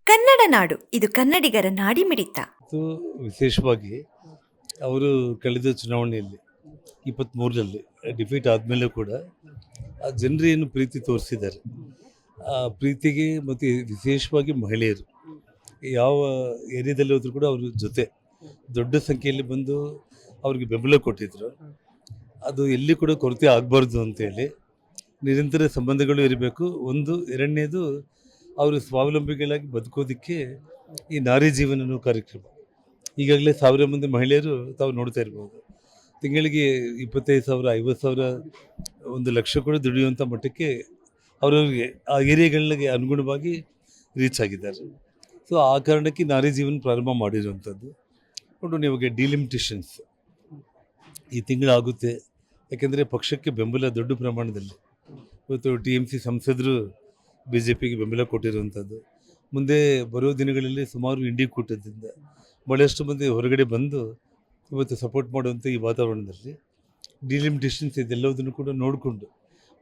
ಕನ್ನಡ ನಾಡು ಇದು ಕನ್ನಡಿಗರ ನಾಡಿಮಿಡಿತ. ಮತ್ತು ವಿಶೇಷವಾಗಿ ಅವರು ಕಳೆದ ಚುನಾವಣೆಯಲ್ಲಿ 23ರಲ್ಲಿ ಡಿಫೀಟ್ ಆದಮೇಲೆ ಕೂಡ ಆ ಜನರು ಏನು ಪ್ರೀತಿ ತೋರಿಸಿದ್ದಾರೆ, ಆ ಪ್ರೀತಿಗೆ ಮತ್ತು ವಿಶೇಷವಾಗಿ ಮಹಿಳೆಯರು ಯಾವ ಏರಿಯಾದಲ್ಲಿ ಹೋದರೂ ಕೂಡ ಅವ್ರ ಜೊತೆ ದೊಡ್ಡ ಸಂಖ್ಯೆಯಲ್ಲಿ ಬಂದು ಅವ್ರಿಗೆ ಬೆಂಬಲ ಕೊಟ್ಟಿದ್ರು. ಅದು ಎಲ್ಲಿ ಕೂಡ ಕೊರತೆ ಆಗಬಾರ್ದು ಅಂತೇಳಿ ನಿರಂತರ ಸಂಬಂಧಗಳು ಇರಬೇಕು. ಒಂದು ಎರಡನೇದು ಅವರು ಸ್ವಾವಲಂಬಿಗಳಾಗಿ ಬದುಕೋದಕ್ಕೆ ಈ ನಾರಿ ಜೀವನ ಅನ್ನೋ ಕಾರ್ಯಕ್ರಮ ಈಗಾಗಲೇ 1000 ಮಂದಿ ಮಹಿಳೆಯರು ತಾವು ನೋಡ್ತಾ ಇರ್ಬೋದು. ತಿಂಗಳಿಗೆ 25,000 50,000 1 ಲಕ್ಷ ಕೂಡ ದುಡಿಯುವಂಥ ಮಟ್ಟಕ್ಕೆ ಅವರವರಿಗೆ ಆ ಏರಿಯಾಗಳಿಗೆ ಅನುಗುಣವಾಗಿ ರೀಚ್ ಆಗಿದ್ದಾರೆ. ಸೊ ಆ ಕಾರಣಕ್ಕೆ ನಾರಿ ಜೀವನ ಪ್ರಾರಂಭ ಮಾಡಿರುವಂಥದ್ದು. ನೋಡು, ನಿಮಗೆ ಡಿಲಿಮಿಟೇಷನ್ಸ್ ಈ ತಿಂಗಳಾಗುತ್ತೆ. ಯಾಕೆಂದರೆ ಪಕ್ಷಕ್ಕೆ ಬೆಂಬಲ ದೊಡ್ಡ ಪ್ರಮಾಣದಲ್ಲಿ ಇವತ್ತು TMC ಸಂಸದರು BJPಗೆ ಬೆಂಬಲ ಕೊಟ್ಟಿರುವಂಥದ್ದು. ಮುಂದೆ ಬರೋ ದಿನಗಳಲ್ಲಿ ಸುಮಾರು ಇಂಡಿ ಕೂಟದಿಂದ ಭಾಳಷ್ಟು ಮಂದಿ ಹೊರಗಡೆ ಬಂದು ಇವತ್ತು ಸಪೋರ್ಟ್ ಮಾಡುವಂಥ ಈ ವಾತಾವರಣದಲ್ಲಿ ಡಿಲಿಮಿಟೇಷನ್ಸ್ ಇದೆಲ್ಲದನ್ನು ಕೂಡ ನೋಡಿಕೊಂಡು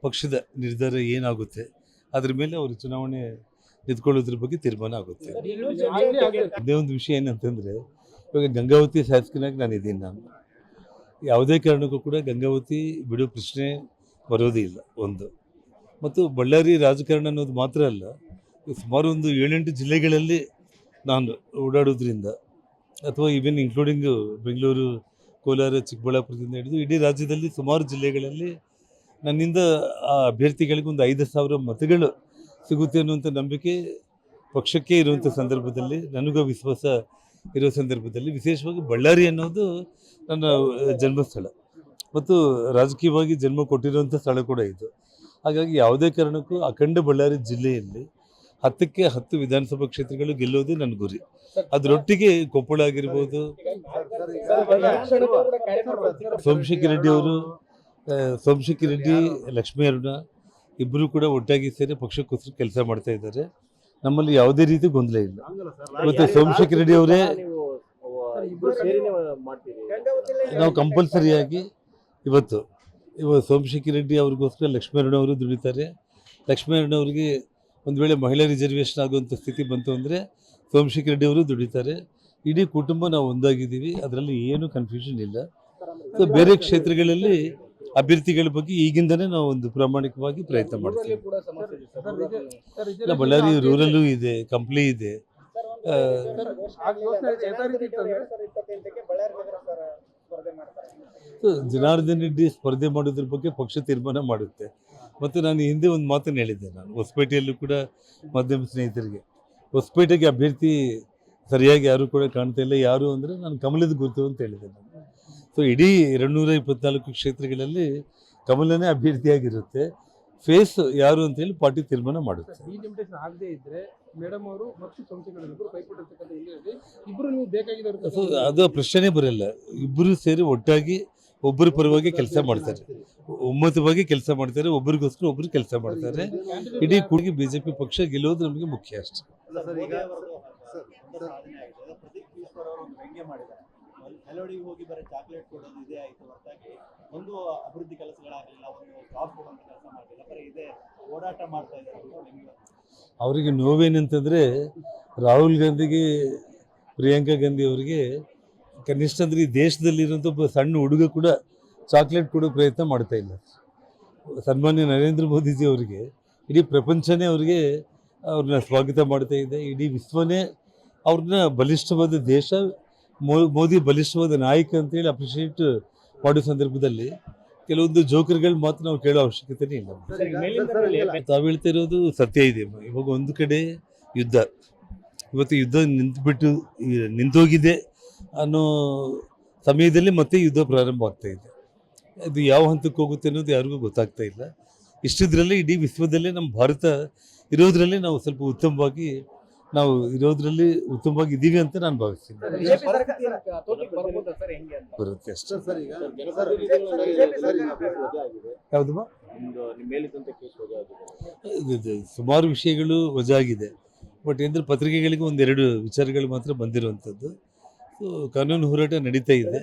ಪಕ್ಷದ ನಿರ್ಧಾರ ಏನಾಗುತ್ತೆ ಅದ್ರ ಮೇಲೆ ಅವರು ಚುನಾವಣೆ ನಿಂತ್ಕೊಳ್ಳೋದ್ರ ಬಗ್ಗೆ ತೀರ್ಮಾನ ಆಗುತ್ತೆ. ಅದೇ ಒಂದು ವಿಷಯ ಏನಂತಂದರೆ, ಇವಾಗ ಗಂಗಾವತಿ ಶಾಸಕನಾಗಿ ನಾನು ಯಾವುದೇ ಕಾರಣಕ್ಕೂ ಕೂಡ ಗಂಗಾವತಿ ಬಿಡೋ ಪ್ರಶ್ನೆ ಬರೋದೇ ಇಲ್ಲ. ಒಂದು ಮತ್ತು ಬಳ್ಳಾರಿ ರಾಜಕಾರಣ ಅನ್ನೋದು ಮಾತ್ರ ಅಲ್ಲ, ಸುಮಾರು ಒಂದು 7-8 ಜಿಲ್ಲೆಗಳಲ್ಲಿ ನಾನು ಓಡಾಡೋದ್ರಿಂದ ಅಥವಾ ಈವನ್ ಇನ್ಕ್ಲೂಡಿಂಗ್ ಬೆಂಗಳೂರು, ಕೋಲಾರ, ಚಿಕ್ಕಬಳ್ಳಾಪುರದಿಂದ ಹಿಡಿದು ಇಡೀ ರಾಜ್ಯದಲ್ಲಿ ಸುಮಾರು ಜಿಲ್ಲೆಗಳಲ್ಲಿ ನನ್ನಿಂದ ಆ ಅಭ್ಯರ್ಥಿಗಳಿಗೆ ಒಂದು 5,000 ಮತಗಳು ಸಿಗುತ್ತೆ ಅನ್ನುವಂಥ ನಂಬಿಕೆ ಪಕ್ಷಕ್ಕೆ ಇರುವಂಥ ಸಂದರ್ಭದಲ್ಲಿ, ನನಗೂ ವಿಶ್ವಾಸ ಇರೋ ಸಂದರ್ಭದಲ್ಲಿ, ವಿಶೇಷವಾಗಿ ಬಳ್ಳಾರಿ ಅನ್ನೋದು ನನ್ನ ಜನ್ಮಸ್ಥಳ ಮತ್ತು ರಾಜಕೀಯವಾಗಿ ಜನ್ಮ ಕೊಟ್ಟಿರುವಂಥ ಸ್ಥಳ ಕೂಡ ಇದು. ಹಾಗಾಗಿ ಯಾವುದೇ ಕಾರಣಕ್ಕೂ ಅಖಂಡ ಬಳ್ಳಾರಿ ಜಿಲ್ಲೆಯಲ್ಲಿ 10ಕ್ಕೆ 10 ವಿಧಾನಸಭಾ ಕ್ಷೇತ್ರಗಳು ಗೆಲ್ಲೋದು ನನ್ನ ಗುರಿ. ಅದರೊಟ್ಟಿಗೆ ಕೊಪ್ಪಳ ಆಗಿರ್ಬೋದು, ಸೋಮಶೇಖರ್ ರೆಡ್ಡಿ ಅವರು, ಸೋಮಶೇಖರ್ ರೆಡ್ಡಿ, ಲಕ್ಷ್ಮೀ ಅರುಣ ಇಬ್ಬರು ಕೂಡ ಒಟ್ಟಾಗಿ ಸೇರಿ ಪಕ್ಷಕ್ಕೋಸ್ಕರ ಕೆಲಸ ಮಾಡ್ತಾ ಇದ್ದಾರೆ. ನಮ್ಮಲ್ಲಿ ಯಾವುದೇ ರೀತಿ ಗೊಂದಲ ಇಲ್ಲ. ಇವತ್ತು ಸೋಮಶೇಖರ್ ರೆಡ್ಡಿ ಅವರೇ ನಾವು ಕಂಪಲ್ಸರಿಯಾಗಿ ಇವತ್ತು ಸೋಮಶೇಖರ್ ರೆಡ್ಡಿ ಅವ್ರಿಗೋಸ್ಕರ ಲಕ್ಷ್ಮೀ ಅರುಣ ಅವರು ದುಡಿತಾರೆ. ಲಕ್ಷ್ಮೀ ಅರುಣ ಅವರಿಗೆ ಒಂದು ವೇಳೆ ಮಹಿಳಾ ರಿಸರ್ವೇಷನ್ ಆಗುವಂಥ ಸ್ಥಿತಿ ಬಂತು ಅಂದರೆ ಸೋಮಶೇಖರ್ ರೆಡ್ಡಿ ಅವರು ದುಡಿತಾರೆ. ಇಡೀ ಕುಟುಂಬ ನಾವು ಒಂದಾಗಿದ್ದೀವಿ, ಅದರಲ್ಲಿ ಏನೂ ಕನ್ಫ್ಯೂಷನ್ ಇಲ್ಲ. ಸೊ ಬೇರೆ ಕ್ಷೇತ್ರಗಳಲ್ಲಿ ಅಭ್ಯರ್ಥಿಗಳ ಬಗ್ಗೆ ಈಗಿಂದನೇ ನಾವು ಒಂದು ಪ್ರಾಮಾಣಿಕವಾಗಿ ಪ್ರಯತ್ನ ಮಾಡ್ತೀವಿ. ಬಳ್ಳಾರಿ ರೂರಲ್ಲೂ ಇದೆ, ಕಂಪ್ಲಿ ಇದೆ. ಜನಾರ್ದನ್ ರೆಡ್ಡಿ ಸ್ಪರ್ಧೆ ಮಾಡೋದ್ರ ಬಗ್ಗೆ ಪಕ್ಷ ತೀರ್ಮಾನ ಮಾಡುತ್ತೆ. ಮತ್ತು ನಾನು ಹಿಂದೆ ಒಂದು ಮಾತನ್ನು ಹೇಳಿದ್ದೆ, ನಾನು ಹೊಸಪೇಟೆಯಲ್ಲೂ ಕೂಡ ಮಾಧ್ಯಮ ಸ್ನೇಹಿತರಿಗೆ, ಹೊಸಪೇಟೆಗೆ ಅಭ್ಯರ್ಥಿ ಸರಿಯಾಗಿ ಯಾರೂ ಕೂಡ ಕಾಣ್ತಾ ಇಲ್ಲ. ಯಾರು ಅಂದರೆ ನಾನು ಕಮಲದ ಗುರುತು ಅಂತ ಹೇಳಿದ್ದೆ ನಾನು. ಸೊ ಇಡೀ 224 ಕ್ಷೇತ್ರಗಳಲ್ಲಿ ಕಮಲನೇ ಅಭ್ಯರ್ಥಿಯಾಗಿರುತ್ತೆ. ಫೇಸ್ ಯಾರು ಅಂತೇಳಿ ಪಾರ್ಟಿ ತೀರ್ಮಾನ ಮಾಡುತ್ತೆ. ಸೊ ಅದು ಪ್ರಶ್ನೆ ಬರಲ್ಲ. ಇಬ್ಬರು ಸೇರಿ ಒಟ್ಟಾಗಿ ಒಬ್ಬರ ಪರವಾಗಿ ಕೆಲಸ ಮಾಡ್ತಾರೆ, ಒಮ್ಮತವಾಗಿ ಕೆಲಸ ಮಾಡ್ತಾರೆ, ಒಬ್ಬರಿಗೋಸ್ಕರ ಒಬ್ಬರು ಕೆಲಸ ಮಾಡ್ತಾರೆ. ಇಡೀ ಕೂಡಿಗೆ BJP ಪಕ್ಷ ಗೆಲ್ಲೋದು ನಮಗೆ ಮುಖ್ಯ ಅಷ್ಟೇ. ಮೆಲೋಡಿಗೆ ಹೋಗಿ ಬರೀ ಚಾಕ್ಲೇಟ್ ಕೊಡೋದು ಇದೇ ಆಯಿತು ಹೊರತಾಗಿ ಒಂದು ಅಭಿವೃದ್ಧಿ ಕೆಲಸಗಳಾಗಲಿಲ್ಲ, ಒಂದು ಜಾಬ್ ಕೊಡುವಂಥ ಕೆಲಸ ಮಾಡಲಿಲ್ಲ, ಬರೀ ಇದೇ ಓಡಾಟ ಮಾಡ್ತಾ ಇದ್ದಾರೆ. ಅವರಿಗೆ ನೋವೇನಂತಂದರೆ, ರಾಹುಲ್ ಗಾಂಧಿಗೆ, ಪ್ರಿಯಾಂಕಾ ಗಾಂಧಿ ಅವರಿಗೆ ಕನಿಷ್ಠ ಅಂದರೆ ಈ ದೇಶದಲ್ಲಿರುವಂಥ ಒಬ್ಬ ಸಣ್ಣ ಹುಡುಗ ಕೂಡ ಚಾಕ್ಲೇಟ್ ಕೊಡೋ ಪ್ರಯತ್ನ ಮಾಡ್ತಾ ಇಲ್ಲ. ಸನ್ಮಾನ್ಯ ನರೇಂದ್ರ ಮೋದಿಜಿ ಅವರಿಗೆ ಇಡೀ ಪ್ರಪಂಚನೇ ಅವರಿಗೆ ಅವ್ರನ್ನ ಸ್ವಾಗತ ಮಾಡ್ತಾ ಇದೆ. ಇಡೀ ವಿಶ್ವನೇ ಅವ್ರನ್ನ ಬಲಿಷ್ಠವಾದ ದೇಶ, ಮೋದಿ ಬಲಿಷ್ಠವಾದ ನಾಯಕ ಅಂತೇಳಿ ಅಪ್ರಿಷಿಯೇಟ್ ಮಾಡೋ ಸಂದರ್ಭದಲ್ಲಿ ಕೆಲವೊಂದು ಜೋಕರ್ಗಳ ಮಾತು ನಾವು ಕೇಳೋ ಅವಶ್ಯಕತೆನೇ ಇಲ್ಲ. ತಾವು ಹೇಳ್ತಾ ಇರೋದು ಸತ್ಯ ಇದೆ. ಇವಾಗ ಒಂದು ಕಡೆ ಯುದ್ಧ, ಇವತ್ತು ಯುದ್ಧ ನಿಂತೋಗಿದೆ ಅನ್ನೋ ಸಮಯದಲ್ಲಿ ಮತ್ತೆ ಯುದ್ಧ ಪ್ರಾರಂಭ ಆಗ್ತಾ ಇದೆ. ಅದು ಯಾವ ಹಂತಕ್ಕೆ ಹೋಗುತ್ತೆ ಅನ್ನೋದು ಯಾರಿಗೂ ಗೊತ್ತಾಗ್ತಾ ಇಲ್ಲ. ಇಷ್ಟಿದ್ರಲ್ಲಿ ಇಡೀ ವಿಶ್ವದಲ್ಲೇ ನಮ್ಮ ಭಾರತ ಇರೋದ್ರಲ್ಲಿ ನಾವು ಸ್ವಲ್ಪ ಉತ್ತಮವಾಗಿ ಇದ್ದೀವಿ ಅಂತ ನಾನು ಭಾವಿಸ್ತೀನಿ. ಬರುತ್ತೆ ಅಷ್ಟೇ. ಯಾವುದು ಸುಮಾರು ವಿಷಯಗಳು ವಜಾ ಆಗಿದೆ. ಬಟ್ ಅಂದರೆ ಪತ್ರಿಕೆಗಳಿಗೆ 1-2 ವಿಚಾರಗಳು ಮಾತ್ರ ಬಂದಿರುವಂಥದ್ದು. ಸೊ ಕಾನೂನು ಹೋರಾಟ ನಡೀತಾ ಇದೆ.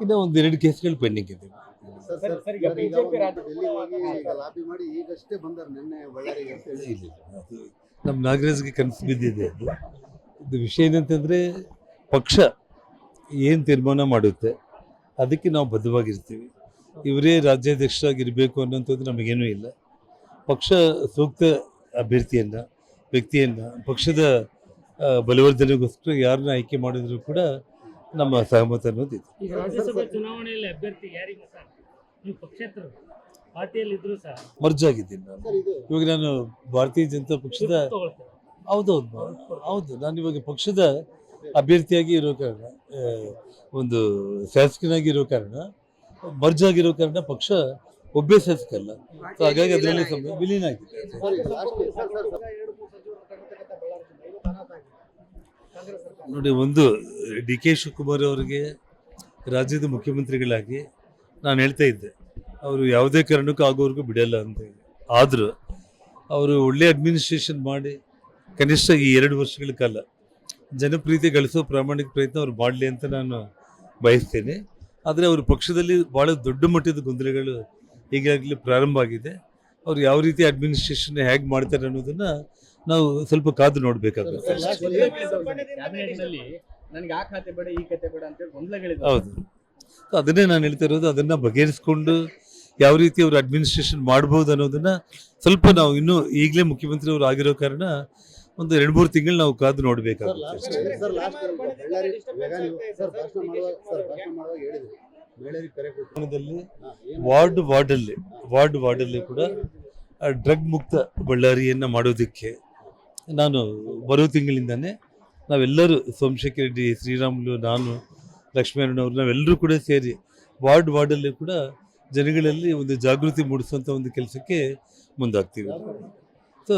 ಇನ್ನೂ 1-2 ಕೇಸ್ಗಳು ಪೆಂಡಿಂಗ್ ಇದೆ. ಸರ್ ಈಗ ಬಿಜೆಪಿ ಡೆಲ್ಲಿ ಹೋಗಿ ಈಗ ಲಾಬಿ ಮಾಡಿ ಈಗಷ್ಟೇ ಬಂದಾರೆ ನಿನ್ನೆ ಬಳ್ಳಾರಿಗೆ ಅಂತ ಹೇಳಿ. ಇಲ್ಲ ಅದು ನಮ್ಮ ನಾಗರಾಜ್ಗೆ ಕನಸು ಬಿದ್ದಿದೆ ಅದು. ಇದು ವಿಷಯ ಏನಂತಂದರೆ ಪಕ್ಷ ಏನು ತೀರ್ಮಾನ ಮಾಡುತ್ತೆ ಅದಕ್ಕೆ ನಾವು ಬದ್ಧವಾಗಿರ್ತೀವಿ. ಇವರೇ ರಾಜ್ಯಾಧ್ಯಕ್ಷರಾಗಿರಬೇಕು ಅನ್ನೋಂಥದ್ದು ನಮಗೇನೂ ಇಲ್ಲ. ಪಕ್ಷ ಸೂಕ್ತ ಅಭ್ಯರ್ಥಿಯನ್ನು, ವ್ಯಕ್ತಿಯನ್ನು, ಪಕ್ಷದ ಬಲವರ್ಧನೆಗೋಸ್ಕರ ಯಾರನ್ನ ಆಯ್ಕೆ ಮಾಡಿದ್ರು ಕೂಡ ನಮ್ಮ ಸಹಮತ ಅನ್ನೋದಿದೆ. ಈಗ ರಾಜ್ಯಸಭೆ ಚುನಾವಣೆಯಲ್ಲಿ ಅಭ್ಯರ್ಥಿ ಯಾರಿಗೆ ಸರ್? ನೀವು ಪಕ್ಷೇತರ ಪಾರ್ಟಿಯಲ್ಲಿ ಇದ್ರು ಸಹ ಮರ್ಜ್ ಆಗಿದ್ದೀನಿ ನಾನು. ಸರ್ ಇದು ಇವಾಗ ನಾನು ಭಾರತೀಯ ಜನತಾ ಪಕ್ಷದ ತಗೊಳ್ತಾರೆ. ಹೌದು ನಾನು ಇವಾಗ ಪಕ್ಷದ ಅಭ್ಯರ್ಥಿಯಾಗಿ ಇರೋ ಕಾರಣ, ಒಂದು ಶಾಸಕನಾಗಿ ಇರೋ ಕಾರಣ, ಮರ್ಜ್ ಆಗಿರೋ ಕಾರಣ ಪಕ್ಷ ಒಬ್ಬೇ ಶಾಸಕ ಅಲ್ಲ. ಸೊ ಹಾಗಾಗಿ ಅದರಲ್ಲಿ ವಿಲೀನ ಆಗಿದೆ. ಸರ್ ಈಗ ಲಾಸ್ಟ್ ನೋಡಿ, ಒಂದು ಡಿ ಕೆ ಶಿವಕುಮಾರ್ ಅವರಿಗೆ ರಾಜ್ಯದ ಮುಖ್ಯಮಂತ್ರಿಗಳಾಗಿ ನಾನು ಹೇಳ್ತಾ ಇದ್ದೆ, ಅವರು ಯಾವುದೇ ಕಾರಣಕ್ಕೂ ಆಗೋವರೆಗೂ ಬಿಡಲ್ಲ ಅಂತ ಹೇಳಿ. ಆದರೂ ಅವರು ಒಳ್ಳೆ ಅಡ್ಮಿನಿಸ್ಟ್ರೇಷನ್ ಮಾಡಿ ಕನಿಷ್ಠ ಈ 2 ವರ್ಷಗಳ ಕಾಲ ಜನಪ್ರೀತಿ ಗಳಿಸೋ ಪ್ರಾಮಾಣಿಕ ಪ್ರಯತ್ನ ಅವ್ರು ಮಾಡಲಿ ಅಂತ ನಾನು ಬಯಸ್ತೇನೆ. ಆದರೆ ಅವ್ರ ಪಕ್ಷದಲ್ಲಿ ಭಾಳ ದೊಡ್ಡ ಮಟ್ಟದ ಗೊಂದಲಗಳು ಈಗಾಗಲೇ ಪ್ರಾರಂಭ ಆಗಿದೆ. ಅವ್ರು ಯಾವ ರೀತಿ ಅಡ್ಮಿನಿಸ್ಟ್ರೇಷನ್ ಹೇಗೆ ಮಾಡ್ತಾರೆ ಅನ್ನೋದನ್ನು ನಾವು ಸ್ವಲ್ಪ ಕಾದು ನೋಡಬೇಕಾಗುತ್ತೆ. ಕ್ಯಾಬಿನೆಟ್ನಲ್ಲಿ ನನಗೆ ಆ ಖಾತೆ ಬೇಡ ಈ ಖಾತೆ ಬೇಡ ಅಂತ ಗೊಂದಲಗಳಿದೆ. ಹೌದು, ಅದನ್ನೇ ನಾನು ಹೇಳ್ತಾ ಇರೋದು. ಅದನ್ನು ಬಗೆಹರಿಸ್ಕೊಂಡು ಯಾವ ರೀತಿ ಅವರು ಅಡ್ಮಿನಿಸ್ಟ್ರೇಷನ್ ಮಾಡ್ಬೋದು ಅನ್ನೋದನ್ನು ಸ್ವಲ್ಪ ನಾವು ಇನ್ನೂ ಈಗಲೇ ಮುಖ್ಯಮಂತ್ರಿ ಅವರು ಆಗಿರೋ ಕಾರಣ ಒಂದು 2-3 ತಿಂಗಳು ನಾವು ಕಾದು ನೋಡಬೇಕಾಗುತ್ತೆ. ಸರ್ ಲಾಸ್ಟ್ ಬಳ್ಳಾರಿ ಸರ್ ಭಾಷಣ ಮಾಡುವಾಗ ಹೇಳಿದ್ರು ಮಹಿಳೆಯರಿಗೆ ಕರೆ ಕೊಟ್ಟು ವಾರ್ಡಲ್ಲಿ ಕೂಡ ಡ್ರಗ್ ಮುಕ್ತ ಬಳ್ಳಾರಿಯನ್ನು ಮಾಡೋದಕ್ಕೆ ನಾನು ಬರೋ ತಿಂಗಳಿಂದಾನೇ ನಾವೆಲ್ಲರೂ, ಸೋಮಶೇಖರ್ ರೆಡ್ಡಿ, ಶ್ರೀರಾಮುಲು, ನಾನು, ಲಕ್ಷ್ಮೀನಾರಾಯಣವ್ರು, ನಾವೆಲ್ಲರೂ ಕೂಡ ಸೇರಿ ವಾರ್ಡಲ್ಲಿ ಕೂಡ ಜನಗಳಲ್ಲಿ ಒಂದು ಜಾಗೃತಿ ಮೂಡಿಸುವಂಥ ಒಂದು ಕೆಲಸಕ್ಕೆ ಮುಂದಾಗ್ತೀವಿ. ಸೊ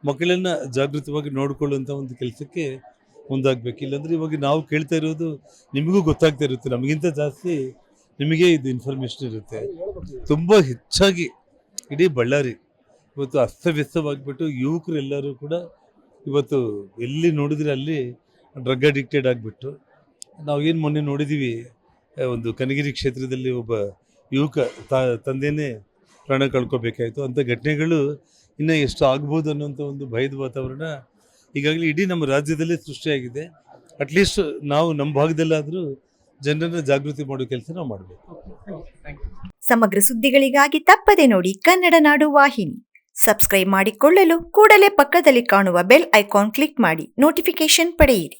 ಮಕ್ಕಳನ್ನು ಜಾಗೃತವಾಗಿ ನೋಡಿಕೊಳ್ಳುವಂಥ ಒಂದು ಕೆಲಸಕ್ಕೆ ಮುಂದಾಗಬೇಕು. ಇಲ್ಲಾಂದರೆ ಇವಾಗ ನಾವು ಕೇಳ್ತಾ ಇರೋದು ನಿಮಗೂ ಗೊತ್ತಾಗ್ತಾ ಇರುತ್ತೆ, ನಮಗಿಂತ ಜಾಸ್ತಿ ನಿಮಗೆ ಇದು ಇನ್ಫಾರ್ಮೇಷನ್ ಇರುತ್ತೆ. ತುಂಬ ಹೆಚ್ಚಾಗಿ ಇಡೀ ಬಳ್ಳಾರಿ ಇವತ್ತು ಅಸ್ತವ್ಯಸ್ತವಾಗಿಬಿಟ್ಟು ಯುವಕರೆಲ್ಲರೂ ಕೂಡ ಇವತ್ತು ಎಲ್ಲಿ ನೋಡಿದ್ರೆ ಅಲ್ಲಿ ಡ್ರಗ್ ಅಡಿಕ್ಟೆಡ್ ಆಗಿಬಿಟ್ಟು, ನಾವು ಏನು ಮೊನ್ನೆ ನೋಡಿದ್ದೀವಿ, ಒಂದು ಕನಗಿರಿ ಕ್ಷೇತ್ರದಲ್ಲಿ ಒಬ್ಬ ಯುವಕ ತಂದೆಯೇ ಪ್ರಾಣ ಕಳ್ಕೊಬೇಕಾಯಿತು. ಅಂಥ ಘಟನೆಗಳು ಇನ್ನು ಎಷ್ಟು ಆಗ್ಬೋದು ಅನ್ನೋಂಥ ಒಂದು ಭಯದ ವಾತಾವರಣ ಈಗಾಗಲೇ ಇಡೀ ನಮ್ಮ ರಾಜ್ಯದಲ್ಲೇ ಸೃಷ್ಟಿಯಾಗಿದೆ. ಅಟ್ಲೀಸ್ಟ್ ನಾವು ನಮ್ಮ ಭಾಗದಲ್ಲಾದರೂ ಜನರನ್ನು ಜಾಗೃತಿ ಮಾಡೋ ಕೆಲಸ ನಾವು ಮಾಡಬೇಕು. ಸಮಗ್ರ ಸುದ್ದಿಗಳಿಗಾಗಿ ತಪ್ಪದೆ ನೋಡಿ ಕನ್ನಡ ನಾಡು ವಾಹಿನಿ. ಸಬ್ಸ್ಕ್ರೈಬ್ ಮಾಡಿಕೊಳ್ಳಲು ಕೂಡಲೇ ಪಕ್ಕದಲ್ಲಿ ಕಾಣುವ ಬೆಲ್ ಐಕಾನ್ ಕ್ಲಿಕ್ ಮಾಡಿ ನೋಟಿಫಿಕೇಶನ್ ಪಡೆಯಿರಿ.